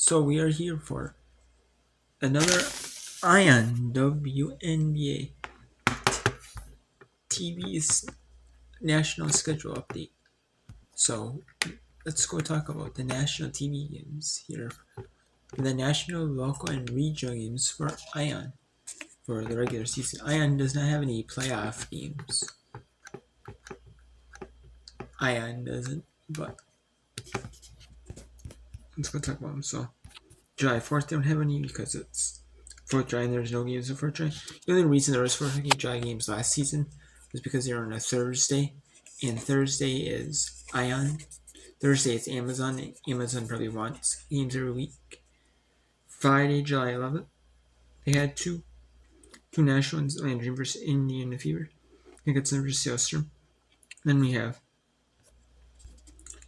So we are here for another Ion WNBA TV's national schedule update. So let's go talk about the national TV games here. The national, local, and regional games for Ion for the regular season. Ion does not have any playoff games. Ion doesn't, but let's go talk about them. So July 4th, they don't have any because it's 4th July and there's no games on 4th July. The only reason there was 4th July games last season was because they were on a Thursday, and Thursday is Ion. Thursday it's Amazon. Amazon probably wants games every week. Friday, July 11th, they had two national ones, Landry versus Indiana Fever. I think it's versus Sealstrom. Then we have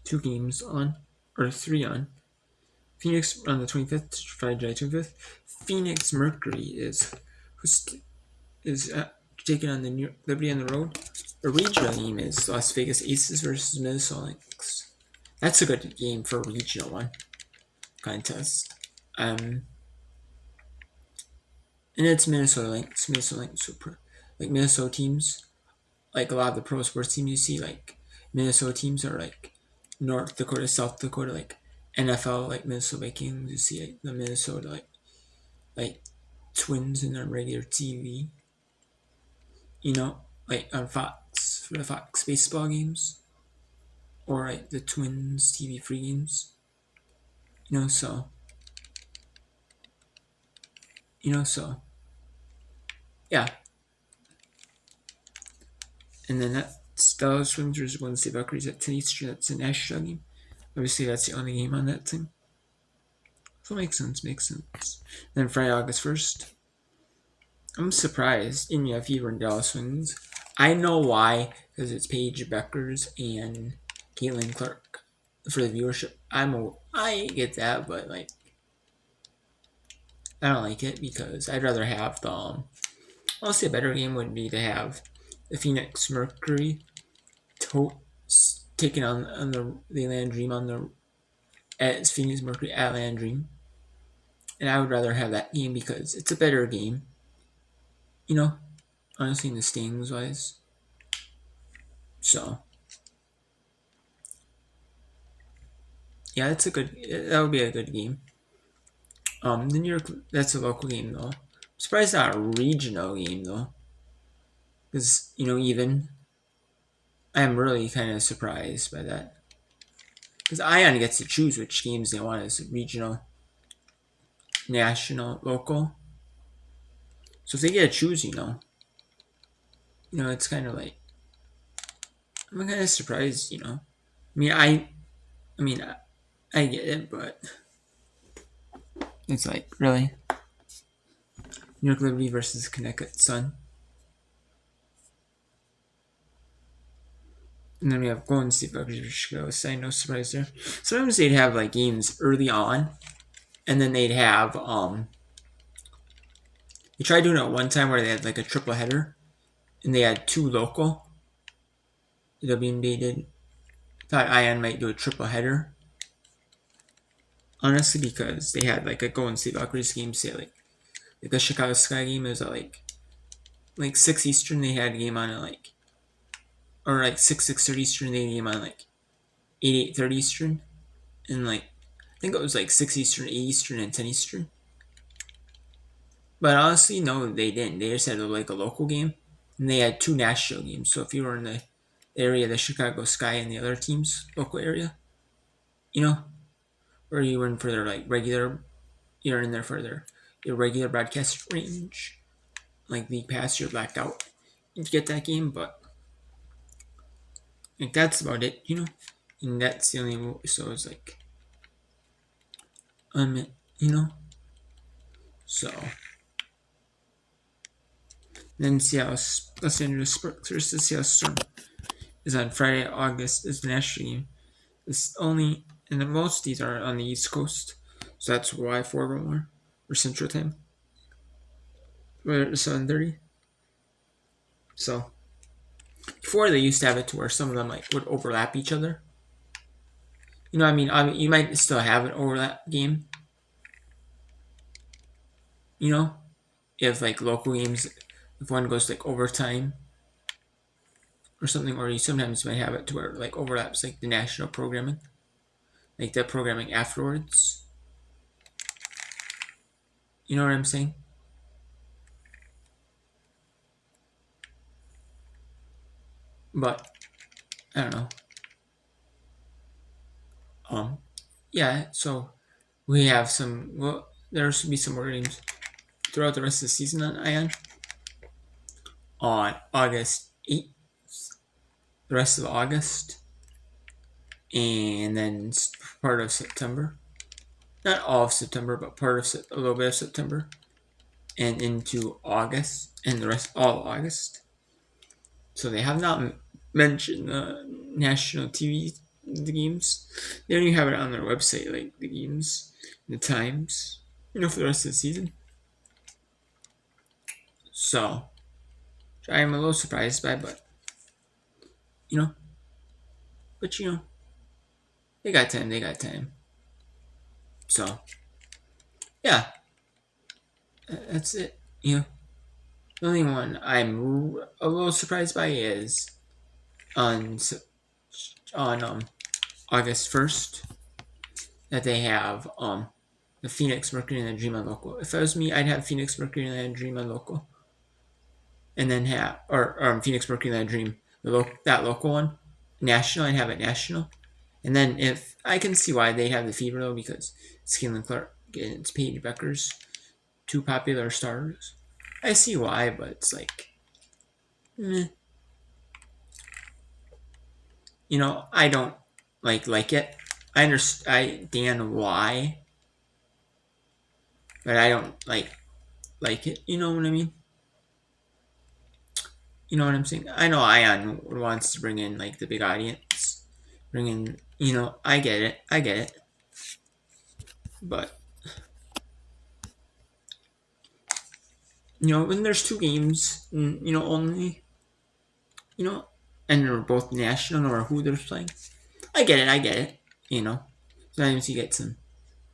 two games on, or three on. Phoenix on the 25th, Friday, July 25th. Phoenix Mercury is taking on the New York Liberty on the road. The regional game is Las Vegas Aces versus Minnesota Lynx. That's a good game for a regional one contest. And it's Minnesota Lynx. Minnesota Lynx, like Minnesota teams, like a lot of the pro sports teams you see, like Minnesota teams are like North Dakota, South Dakota, like NFL, like Minnesota Vikings. You see like the Minnesota like Twins in their regular TV. You know, like on Fox for the Fox baseball games, or like the Twins TV free games. So yeah. And then that's Dallas Winters Wednesday Valkyries at 10 Eastern. That's a national game. Obviously, that's the only game on that thing. So makes sense. Then Friday, August 1st. I'm surprised India Fever and Dallas Wings. I know why, because it's Paige Beckers and Caitlin Clark for the viewership. I get that, but like I don't like it because I'd rather have the. Honestly, a better game would be to have the Phoenix Mercury taking on the Land Dream at Phoenix Mercury at Land Dream, and I would rather have that game because it's a better game. Honestly, in the standings wise. So yeah, that would be a good game. The New York, that's a local game though. I'm surprised not a regional game though, because even I'm really kind of surprised by that, because Ion gets to choose which games they want as regional, national, local. So if they get to choose, it's kind of like I'm kind of surprised. I get it, but it's like really New York Liberty versus Connecticut Sun. And then we have Golden State Bucks versus Chicago Sky. No surprise there. Sometimes they'd have like games early on, and then they'd have They tried doing it one time where they had like a triple header, and they had two local. The WNBA did. Thought Ion might do a triple header. Honestly, because they had like a Golden State Bucks game, say like a Chicago Sky game is at like 6 Eastern. They had a game on at or like 6:30 Eastern. They had a game on like 8:30 Eastern, and like I think it was like 6 Eastern, 8 Eastern, and 10 Eastern. But honestly, no, they didn't. They just had like a local game, and they had two national games. So if you were in the area, the Chicago Sky and the other team's local area, or you were in for their like regular, you're in there for your regular broadcast range, like League Pass, you're blacked out to get that game. But like that's about it, and that's the only. So it's like, so. Then Seattle, Los Angeles Sparks versus Seattle Storm is on Friday, August. Is the national game. It's only, and the most of these are on the East Coast, so that's why 4 of them are or Central Time. Whether it's 7:30. So before they used to have it to where some of them like would overlap each other. You might still have an overlap game, You know, if like local games, if one goes like overtime or something, or you sometimes might have it to where like overlaps like the national programming, like the programming afterwards. You know what I'm saying? But I don't know. Um, yeah. So we have some. Well, there should be some more games throughout the rest of the season on Ion on August 8th, the rest of August, and then part of September. Not all of September, but part of a little bit of September, and into August, and the rest all of August. So they have not mentioned the national TV the games. They don't even have it on their website, like the games, the times, for the rest of the season. So I am a little surprised by, but you know, but they got time. They got time. So yeah, that's it. The only one I'm a little surprised by is on on August 1st that they have the Phoenix Mercury and the Dream on local. If it was me, I'd have Phoenix Mercury and the Dream on local, and then have or Phoenix Mercury and the Dream that local one national. I'd have it national, and then if I can see why they have the fever though because Scanlon Clark and it's Paige Becker's two popular stars. I see why, but it's like, meh. I don't like it. I understand why, but I don't like it. You know what I mean? You know what I'm saying? I know Ion wants to bring in like the big audience, bring in. I get it. I get it. But when there's two games, only, you know, and they're both national or who they're playing, I get it. I get it. Sometimes you get some,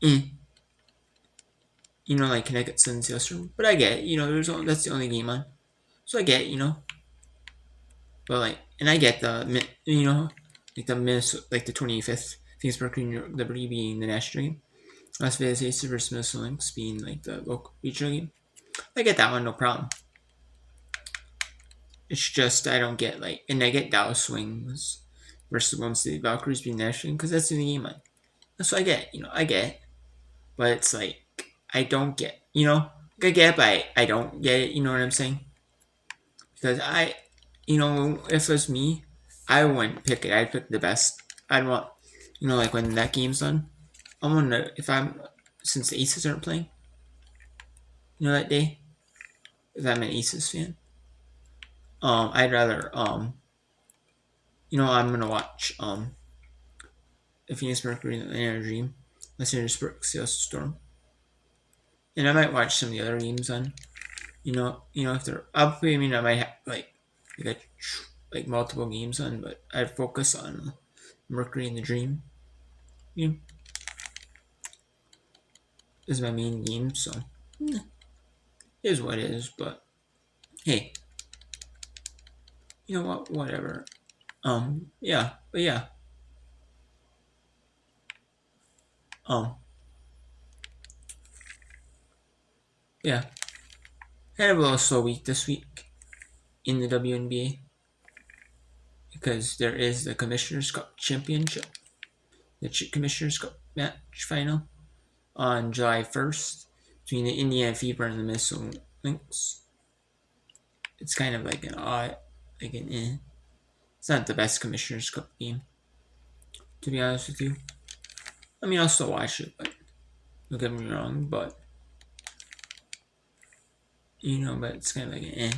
eh, like Connecticut Sun Salesforce, but I get it. That's the only game on, so I get it. But and I get like the Minnesota, like the 25th Phoenix Mercury Liberty being the national game, Las Vegas Aces versus Minnesota Lynx being like the local regional game. I get that one, no problem. It's just I don't get and I get Dallas Wings versus Golden State Valkyries being national because that's in the game on. That's what I get. I get it, but it's like I don't get. I get it, but I don't get it. You know what I'm saying? Because if it was me, I wouldn't pick it. I'd pick the best. I'd want, like when that game's done, I wonder if since the Aces aren't playing, that day, if I'm an Aces fan, I'd rather, I'm gonna watch, the Phoenix Mercury and the Energy, Los Angeles Seattle Storm, and I might watch some of the other games on, if they're up, I mean, I might have like multiple games on, but I'd focus on Mercury and the Dream. Is my main game, so it is what it is. But hey, you know what? Whatever. Yeah, but yeah. Um, yeah. Kind of a little slow week this week in the WNBA because there is the Commissioner's Cup Championship, the Commissioner's Cup match final on July 1st between the Indiana Fever and the Minnesota Lynx. It's kind of like an odd, like an eh. It's not the best Commissioner's Cup game, to be honest with you. I mean, I'll still watch it, but don't get me wrong, but but it's kind of like an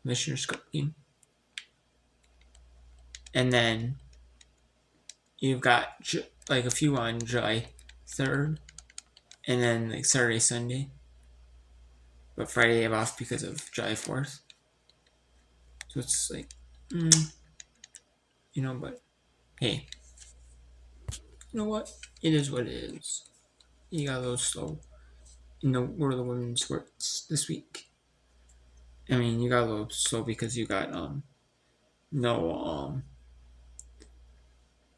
Commissioner's Cup game. And then you've got like a few on July 3rd, and then like Saturday, Sunday. But Friday they have off because of July 4th. So it's like, but hey, you know what? It is what it is. You got a little slow. in the world of women's sports this week. I mean, you got a little slow because you got no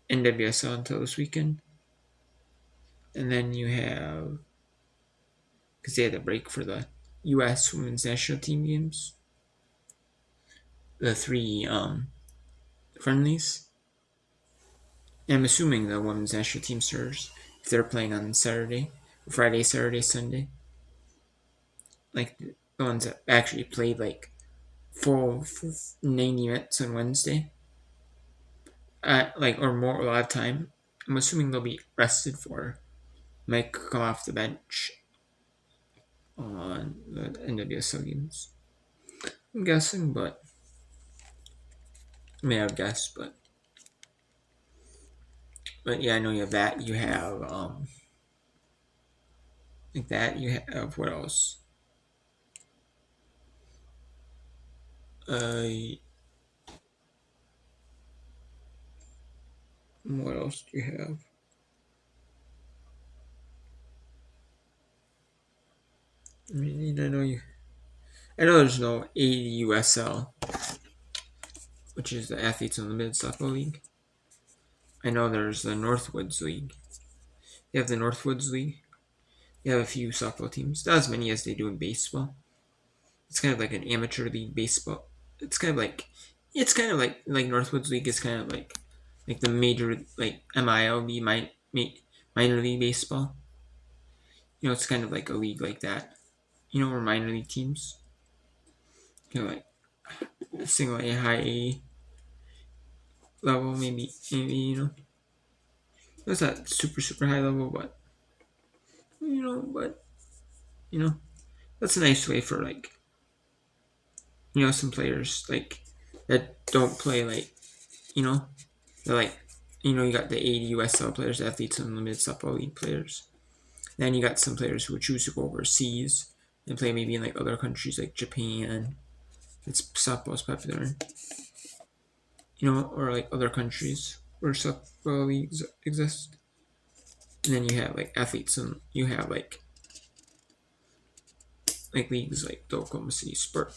NWSL until this weekend, and then you have because they had a break for the U.S. women's national team games, the three friendlies. And I'm assuming the women's national team stars if they're playing on Saturday, Friday, Saturday, Sunday, like the ones that actually played like full 90 minutes on Wednesday, like or more a lot of time. I'm assuming they'll be rested for might come off the bench on the NWSL games. I'm guessing, but I may have guessed, but yeah, I know you have that. You have like that. You have what else? Uh, what else do you have? I mean, I know you. I know there's no AUSL, which is the Athletes Unlimited Softball League. I know there's the Northwoods League. You have the Northwoods League. You have a few softball teams, not as many as they do in baseball. It's kind of like an amateur league baseball. It's kind of like Northwoods League is kind of like the major like MILB minor league baseball. It's kind of like a league like that. Where minor league teams, like single A, high A level, maybe. It's not super high level, but you know, but you know, that's a nice way for like some players like that don't play you know they're like you got the 80 USL players, Athletes Unlimited Softball League players. Then you got some players who would choose to go overseas and play maybe in like other countries like Japan. It's softball's popular, or like other countries where softball leagues exist. And then you have like athletes, and you have like leagues like the Oklahoma City Spark,